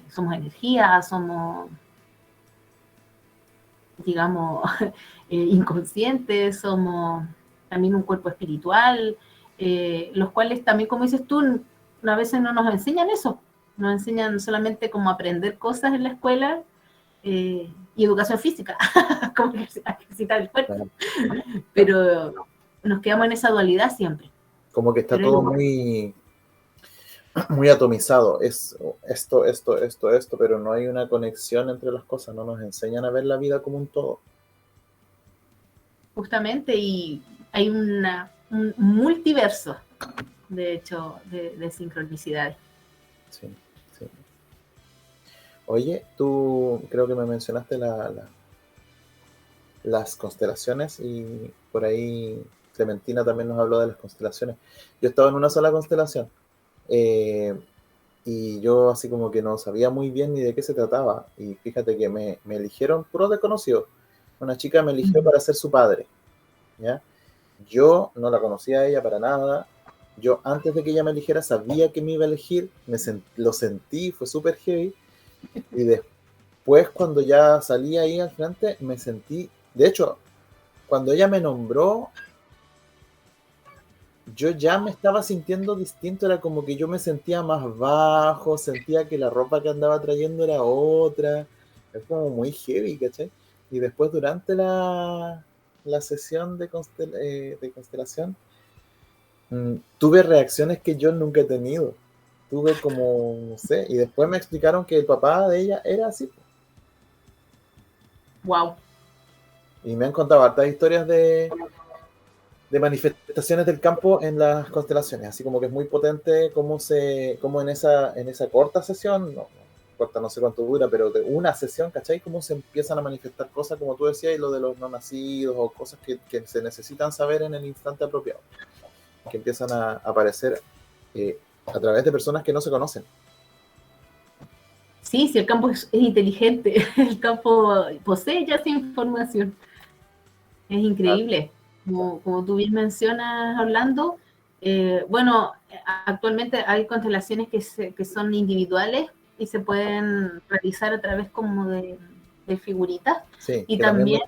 Somos energía, somos, digamos, inconscientes, somos también un cuerpo espiritual, los cuales también, como dices tú, a veces no nos enseñan eso, nos enseñan solamente cómo aprender cosas en la escuela y educación física, como ejercitar el cuerpo, pero nos quedamos en esa dualidad siempre. Como que está todo muy atomizado, es esto, pero no hay una conexión entre las cosas, no nos enseñan a ver la vida como un todo. Justamente, y hay un multiverso, de hecho, de sincronicidades. Sí, sí. Oye, tú creo que me mencionaste las constelaciones y por ahí Clementina también nos habló de las constelaciones. Yo estaba en una sola constelación y yo así como que no sabía muy bien ni de qué se trataba, y fíjate que me eligieron puro desconocido. Una chica me eligió para ser su padre, ¿ya? Yo no la conocía a ella para nada. Yo antes de que ella me eligiera sabía que me iba a elegir, lo sentí, fue súper heavy, y después cuando ya salí ahí al frente me sentí, de hecho, cuando ella me nombró, yo ya me estaba sintiendo distinto, era como que yo me sentía más bajo, sentía que la ropa que andaba trayendo era otra, es como muy heavy, ¿cachai? Y después durante la sesión de constelación, tuve reacciones que yo nunca he tenido, tuve como, no sé, y después me explicaron que el papá de ella era así. Wow. Y me han contado hartas historias de manifestaciones del campo en las constelaciones, así como que es muy potente como en esa corta sesión, corta no sé cuánto dura, pero de una sesión, ¿cachai? Cómo se empiezan a manifestar cosas, como tú decías, y lo de los no nacidos, o cosas que se necesitan saber en el instante apropiado, que empiezan a aparecer a través de personas que no se conocen. Sí, el campo es inteligente, el campo posee ya esa información. Es increíble. Como tú bien mencionas, Orlando, bueno, actualmente hay constelaciones que son individuales y se pueden realizar a través como de figuritas. Sí, y que también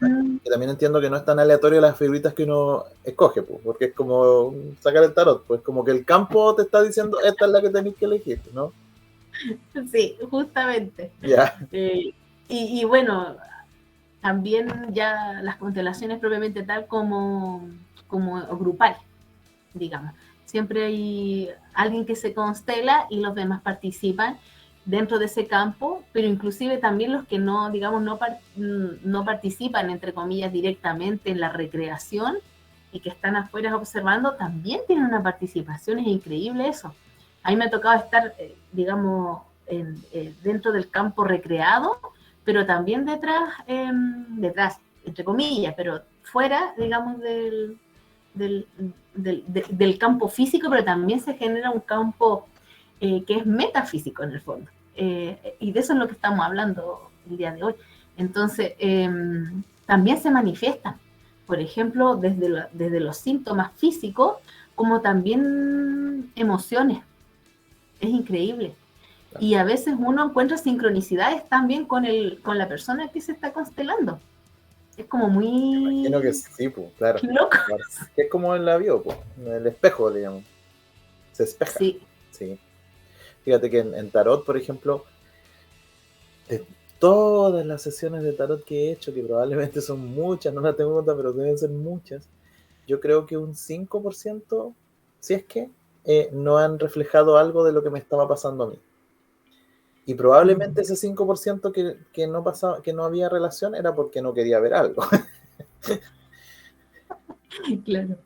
entiendo que no es tan aleatorio las figuritas que uno escoge, pues, porque es como sacar el tarot, pues como que el campo te está diciendo esta es la que tenéis que elegir, ¿no? Sí, justamente. Ya. Y bueno, también ya las constelaciones propiamente tal como grupal, digamos. Siempre hay alguien que se constela y los demás participan dentro de ese campo, pero inclusive también los que no, digamos, no participan, entre comillas, directamente en la recreación y que están afuera observando, también tienen una participación. Es increíble eso. A mí me ha tocado estar, digamos, dentro del campo recreado, pero también detrás, entre comillas, pero fuera, digamos, del campo físico, pero también se genera un campo que es metafísico en el fondo. Y de eso es lo que estamos hablando el día de hoy. Entonces, también se manifiestan, por ejemplo, desde los síntomas físicos, como también emociones. Es increíble. Y a veces uno encuentra sincronicidades también con la persona que se está constelando. Es como muy... Imagino que sí, pues, claro. loco. Claro. Que es como en la bio, pues, el espejo, digamos. Se espeja. Sí. Sí. Fíjate que en tarot, por ejemplo, de todas las sesiones de tarot que he hecho, que probablemente son muchas, no las tengo en cuenta, pero deben ser muchas, yo creo que un 5%, si es que, no han reflejado algo de lo que me estaba pasando a mí. Y probablemente ese 5% que no pasaba, que no había relación, era porque no quería ver algo. Claro.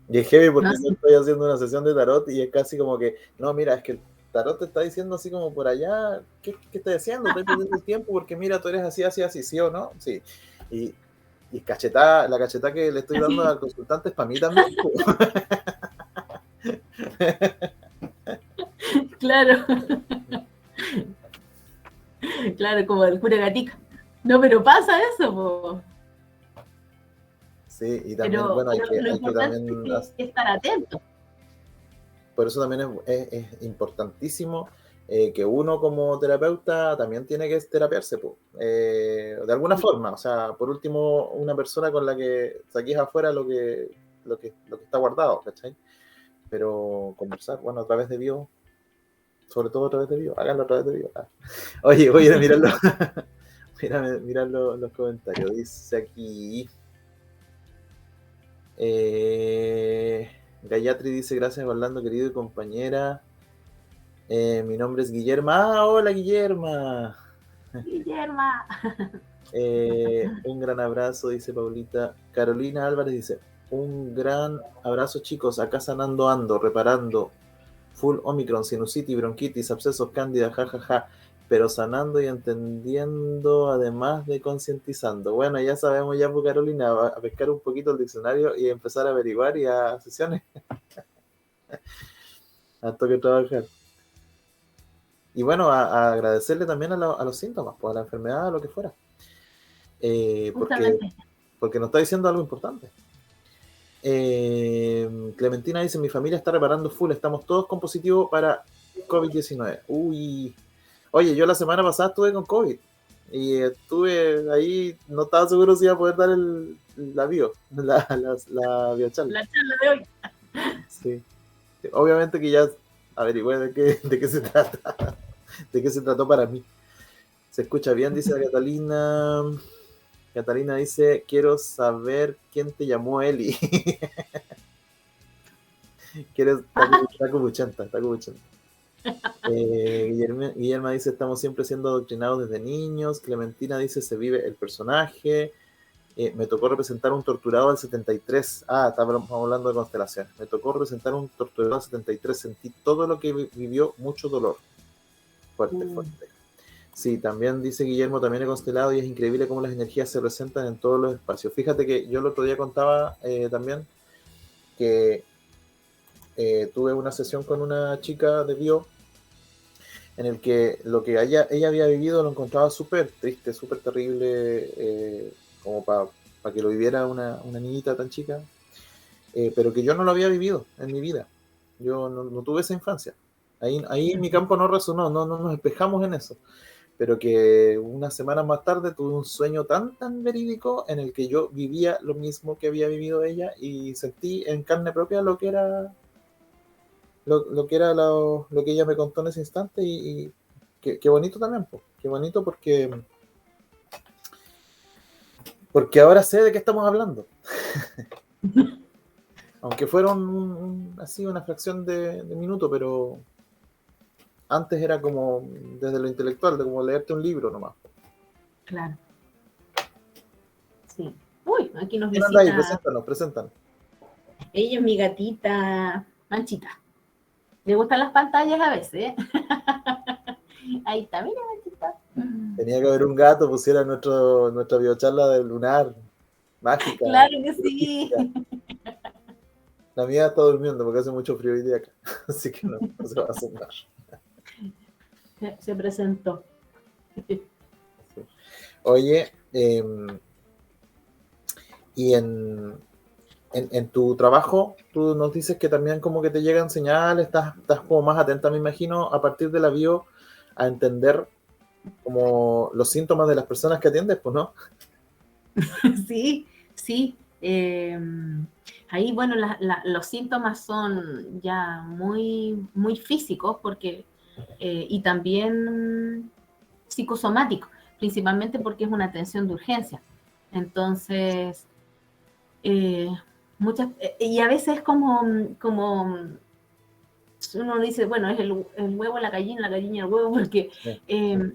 Y es heavy porque No, yo sí. estoy haciendo una sesión de tarot y es casi como que, no, mira, es que el tarot te está diciendo así como por allá, ¿qué estás haciendo? Estás perdiendo el tiempo porque mira, tú eres así, así, así, ¿sí o no? Sí. Y la cachetada que le estoy dando al consultante es para mí también. Claro. Claro, como el cura Gatica. No, pero pasa eso, po. Sí, y también, Pero bueno, lo hay que importante también, es que estar atento. por eso también es importantísimo que uno como terapeuta también tiene que terapiarse, po. De alguna forma, o sea, por último, una persona con la que saquís afuera lo que está guardado, ¿cachai? Pero conversar, bueno, a través de bio, sobre todo a través de bio, háganlo a través de bio. Ah. Oye, voy a ir a mirarlo. Mirar los comentarios. Dice aquí. Gayatri dice: gracias, Orlando, querido y compañera. Mi nombre es Guillerma. Ah, hola, Guillerma. Guillermo. Un gran abrazo, dice Paulita. Carolina Álvarez dice: un gran abrazo, chicos. Acá sanando ando, reparando. Full Omicron, sinusitis, bronquitis, abscesos, cándida, jajaja. Pero sanando y entendiendo, además de concientizando. Bueno, ya sabemos ya, pues, Carolina, a pescar un poquito el diccionario y empezar a averiguar y a sesiones. Harto que trabajar. Y bueno, a agradecerle también a los síntomas, pues a la enfermedad, a lo que fuera. Porque, Justamente. porque nos está diciendo algo importante. Clementina dice: mi familia está reparando full, estamos todos con positivo para COVID-19. Uy. Oye, yo la semana pasada estuve con COVID y estuve ahí, no estaba seguro si iba a poder dar la biocharla. La charla de hoy. Sí. Obviamente que ya averigüé de qué se trata, de qué se trató para mí. Se escucha bien, dice la Catalina. Catalina dice: quiero saber quién te llamó Eli. Está cubuchenta, está cubuchenta. Guillermo dice: estamos siempre siendo adoctrinados desde niños. Clementina dice: se vive el personaje. Me tocó representar un torturado del 73. Ah, estábamos hablando de constelaciones. Me tocó representar un torturado del 73. Sentí todo lo que vivió, mucho dolor. Fuerte, fuerte. Sí, también dice Guillermo: también he constelado y es increíble cómo las energías se presentan en todos los espacios. Fíjate que yo el otro día contaba también que tuve una sesión con una chica de bio en el que lo que ella había vivido lo encontraba súper triste, súper terrible, como para que lo viviera una niñita tan chica, pero que yo no lo había vivido en mi vida. Yo no tuve esa infancia. Ahí en mi campo no resonó, no nos espejamos en eso. Pero que unas semanas más tarde tuve un sueño tan verídico en el que yo vivía lo mismo que había vivido ella y sentí en carne propia lo que era lo que ella me contó en ese instante y qué bonito también, pues. Qué bonito porque ahora sé de qué estamos hablando. Aunque fueron así una fracción de minuto, pero antes era como desde lo intelectual, de como leerte un libro nomás. Claro. Sí. Uy, aquí nos ¿Quién anda ahí? visita. Preséntanos. Ella es mi gatita Manchita. Le gustan las pantallas a veces, ¿eh? Ahí está, mira, Manchita. Tenía que haber un gato, pusiera nuestra biocharla del lunar, mágica. Claro que sí. La mía está durmiendo porque hace mucho frío hoy día acá, así que no se va a sumar. Se presentó. Sí. Oye, y en tu trabajo, tú nos dices que también como que te llegan señales, estás como más atenta, me imagino, a partir de la bio, a entender como los síntomas de las personas que atiendes, pues, ¿no? Sí, sí. Ahí, bueno, los síntomas son ya muy físicos porque, y también psicosomáticos, principalmente porque es una atención de urgencia. Entonces, eh, y a veces como uno dice, bueno, es el huevo, la gallina el huevo, porque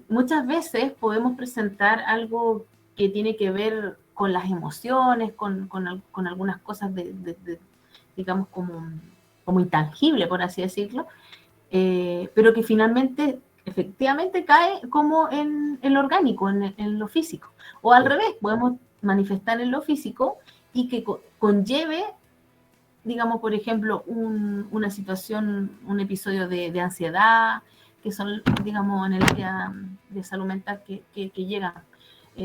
muchas veces podemos presentar algo que tiene que ver con las emociones, con algunas cosas digamos, como intangible, por así decirlo, pero que finalmente, efectivamente, cae como en lo orgánico, en lo físico. O al revés, podemos manifestar en lo físico y que conlleve, digamos, por ejemplo, una situación, un episodio de ansiedad, que son, digamos, en el área de salud mental que llegan,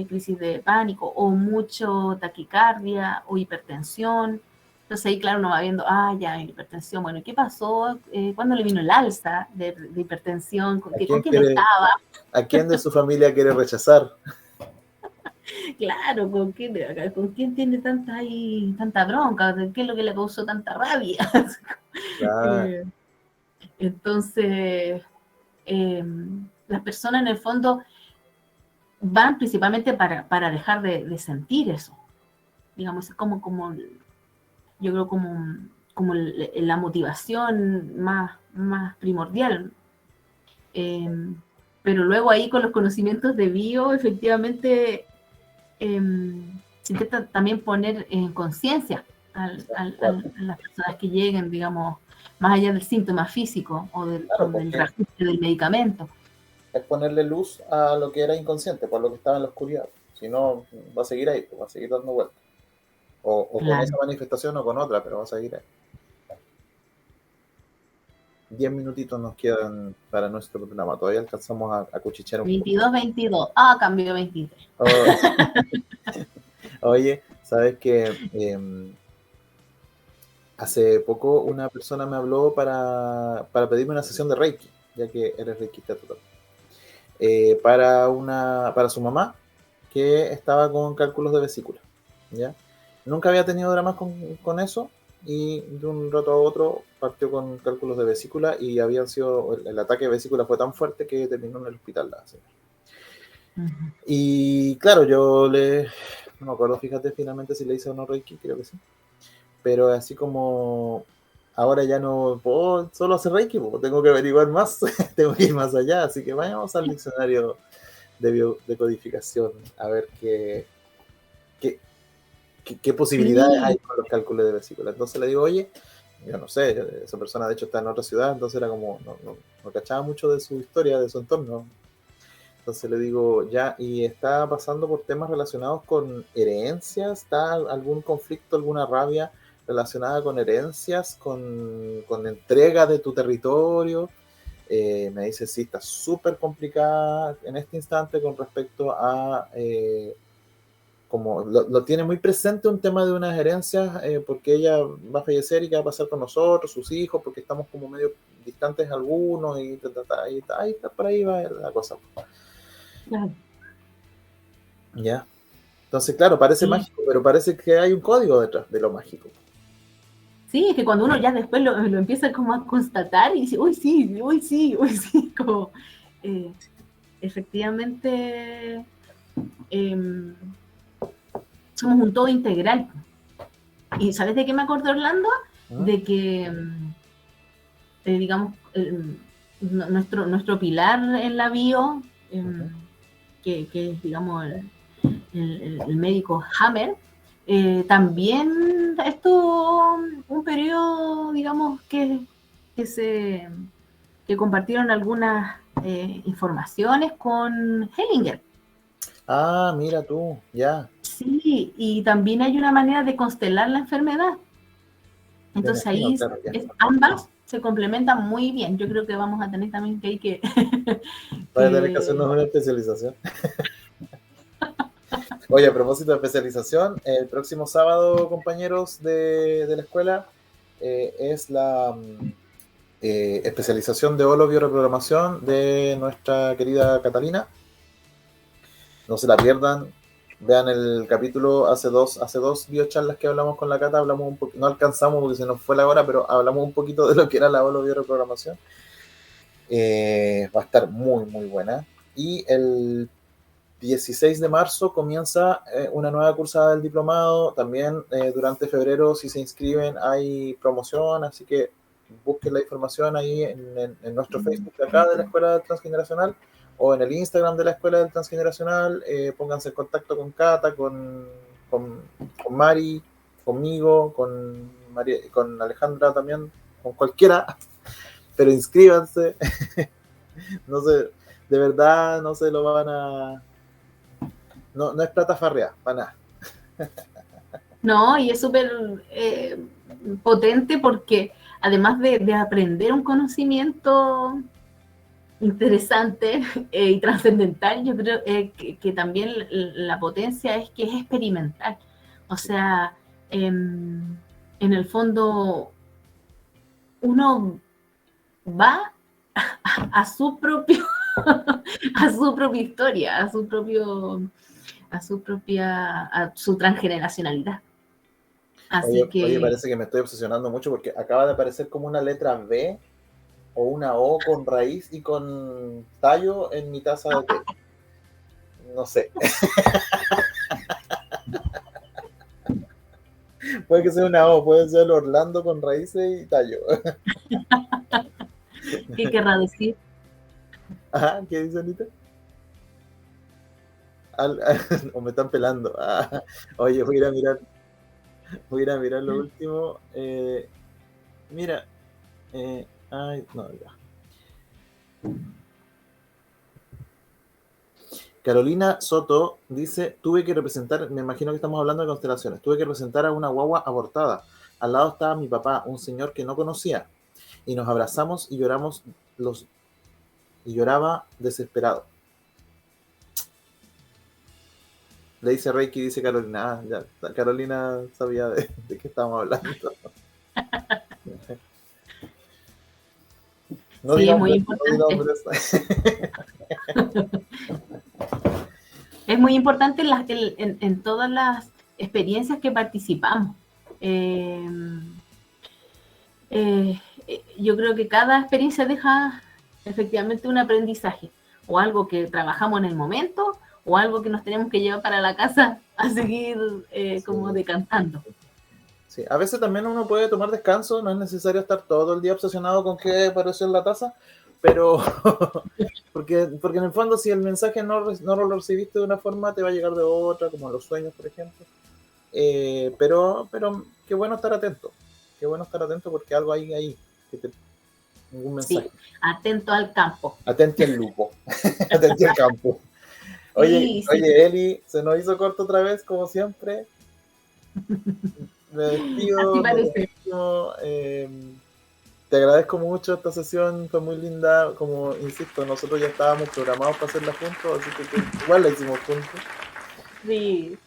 crisis de pánico o mucho taquicardia o hipertensión. Entonces ahí, claro, uno va viendo, ya, hipertensión, bueno, ¿qué pasó? ¿Cuándo le vino el alza de hipertensión? ¿Con quién estaba? ¿A quién de su familia quiere rechazar? Claro, ¿con quién tiene tanta bronca? ¿Qué es lo que le causó tanta rabia? Claro. Entonces, las personas en el fondo van principalmente para dejar de sentir eso. Digamos, es como yo creo como la motivación más primordial. Pero luego ahí con los conocimientos de bio, efectivamente, se intenta también poner en conciencia a las personas que lleguen, digamos, más allá del síntoma físico o del reajuste del medicamento. Es ponerle luz a lo que era inconsciente, por lo que estaba en la oscuridad. Si no, va a seguir ahí, va a seguir dando vueltas. O claro, con esa manifestación o con otra, pero va a seguir ahí. 10 minutitos nos quedan para nuestro programa. Todavía alcanzamos a cuchichear un 22. Cambió 23. Oye, ¿sabes qué? Hace poco una persona me habló para pedirme una sesión de Reiki, ya que eres reikista total. Para su mamá, que estaba con cálculos de vesícula, ¿ya? Nunca había tenido dramas con eso, y de un rato a otro partió con cálculos de vesícula y el ataque de vesícula fue tan fuerte que terminó en el hospital la señora. Uh-huh. Y claro, no me acuerdo, fíjate finalmente si le hice o no Reiki, creo que sí, pero así como ahora ya no puedo solo hacer Reiki, tengo que averiguar más, tengo que ir más allá, así que vayamos al diccionario de codificación a ver qué posibilidades hay con los cálculos de vesícula. Entonces le digo, oye, yo no sé, esa persona de hecho está en otra ciudad, entonces era como, no cachaba mucho de su historia, de su entorno. Entonces le digo, ya, ¿y está pasando por temas relacionados con herencias? ¿Está algún conflicto, alguna rabia relacionada con herencias, con entrega de tu territorio? Me dice, sí, está súper complicada en este instante con respecto a... como lo tiene muy presente un tema de unas herencias, porque ella va a fallecer y qué va a pasar con nosotros, sus hijos, porque estamos como medio distantes algunos y por ahí va la cosa. Claro. Ya. Entonces, claro, parece mágico, pero parece que hay un código detrás de lo mágico. Sí, es que cuando uno ya después lo empieza como a constatar y dice, uy, sí, como efectivamente somos un todo integral. ¿Y sabes de qué me acordé, Orlando? De que, digamos, nuestro pilar en la bio, que es, digamos, el médico Hammer, también estuvo un periodo, digamos, que compartieron algunas informaciones con Hellinger. Ah, mira tú, ya. Sí, y también hay una manera de constelar la enfermedad. Entonces ahí ambas se complementan muy bien. Yo creo que vamos a tener también que Voy a tener que hacernos una especialización. Oye, a propósito de especialización, el próximo sábado, compañeros de la escuela, es la especialización de holobiorreprogramación de nuestra querida Catalina. No se la pierdan. Vean el capítulo hace dos biocharlas que hablamos con la Cata, hablamos un poquito, no alcanzamos porque se nos fue la hora, pero hablamos un poquito de lo que era la holobiorreprogramación. Va a estar muy, muy buena. Y el 16 de marzo comienza una nueva cursada del diplomado. También durante febrero, si se inscriben, hay promoción, así que busquen la información ahí en nuestro Facebook de acá de la Escuela Transgeneracional o en el Instagram de la Escuela del Transgeneracional. Pónganse en contacto con Cata, con Mari, conmigo, con Alejandra también, con cualquiera, pero inscríbanse. No sé, de verdad no se lo van a... No es plata farreada, para nada. No, y es súper potente porque además de aprender un conocimiento interesante y trascendental, yo creo que también la potencia es que es experimental. O sea, en el fondo uno va a su propio a su propia historia, a su transgeneracionalidad. Así Oye, que parece que me estoy obsesionando mucho porque acaba de aparecer como una letra B o una O con raíz y con tallo en mi taza de té. No sé. Puede que sea una O, puede ser Orlando con raíces y tallo. ¿qué querrá decir? Ajá, ¿qué dice Anita? O me están pelando. Oye, voy a ir a mirar lo último. Mira, ay, no, ya. Carolina Soto dice, tuve que representar, me imagino que estamos hablando de constelaciones, tuve que representar a una guagua abortada. Al lado estaba mi papá, un señor que no conocía, y nos abrazamos y y lloraba desesperado. Le dice Reiki, dice Carolina. Ya, Carolina sabía de qué estábamos hablando. No di Sí, es muy nombres, no di importante. nombres. Es muy importante en todas las experiencias que participamos. Eh, eh, yo creo que cada experiencia deja efectivamente un aprendizaje, o algo que trabajamos en el momento, o algo que nos tenemos que llevar para la casa a seguir como Sí, decantando. sí. A veces también uno puede tomar descanso, no es necesario estar todo el día obsesionado con qué apareció en la taza, pero porque en el fondo si el mensaje no lo recibiste de una forma, te va a llegar de otra, como los sueños, por ejemplo. Pero qué bueno estar atento porque algo hay ahí, ningún mensaje. Sí, atento al campo. Atenti al lupo, atenti al campo. Sí, sí, Eli, se nos hizo corto otra vez, como siempre. Me así despido, nos parece. despedimos. Te agradezco mucho esta sesión, fue muy linda. Como insisto, nosotros ya estábamos programados para hacerla juntos, así que igual la hicimos juntos. Sí,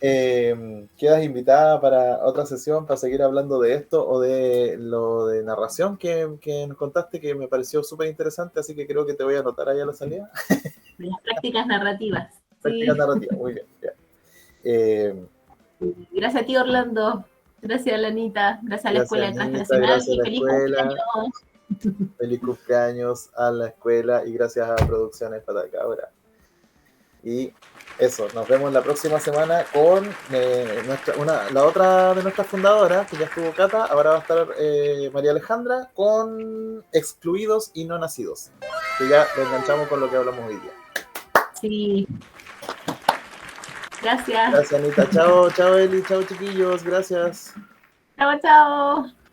Quedas invitada para otra sesión para seguir hablando de esto o de lo de narración que nos contaste, que me pareció súper interesante, así que creo que te voy a anotar ahí a la salida. de las prácticas narrativas. Práctica Sí. narrativa, muy bien. Ya. Eh, Gracias a ti, Orlando. Gracias, Lanita. Gracias a la Gracias, Escuela de Anita, Transgeneracional gracias a y la feliz escuela, cumpleaños. feliz cumpleaños a la escuela y gracias a Producciones Patacabra. Y eso, nos vemos la próxima semana con la otra de nuestras fundadoras, que ya estuvo Cata, ahora va a estar María Alejandra con excluidos y no nacidos, que ya lo enganchamos con lo que hablamos hoy día. Sí, gracias. Gracias, Anita. Chao, chao, Eli, chao, chiquillos, gracias. Chao, chao.